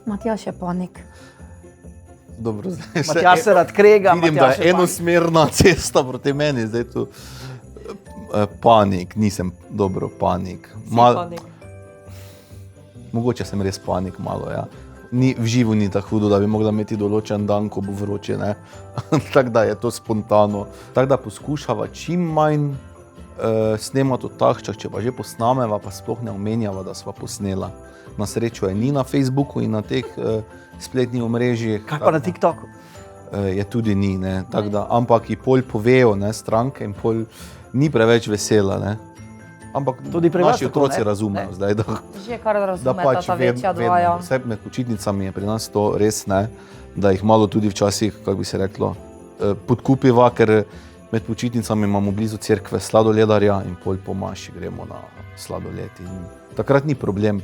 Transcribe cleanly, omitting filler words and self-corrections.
Matjaž je panik. Dobro, zdaj Matjaž se rad krega, vidim, da je enosmerna cesta proti meni, zdaj tu panik, nisem dobro panik. Panik. Mogoče sem res panik malo, ja. V živo ni tako hudo, da bi mogla imeti določen dan, ko bo vroče, ne. Tako da je to spontano. Tako da poskušava čim manj snemati v takščah, če pa že posnameva, pa sploh ne omenjava, da sva posnela. Na srečo je ni na Facebooku in na teh spletnih omrežjih. Kaj pa na TikToku? Je tudi ni, ne. Tako da, ampak ji pol povejo, ne, stranke in pol ni preveč vesela, ne. Ampak Tudi pri vas naši tako, otroci ne? razumejo zdaj, da Že kar da razumeta pač ta večja dva, ja. vse med počitnicami je pri nas to res, ne, da jih malo tudi včasih, kako bi se reklo, podkupiva, ker med počitnicami imamo blizu cerkve sladoledarja in pol po maši gremo na sladoled in takrat ni problem.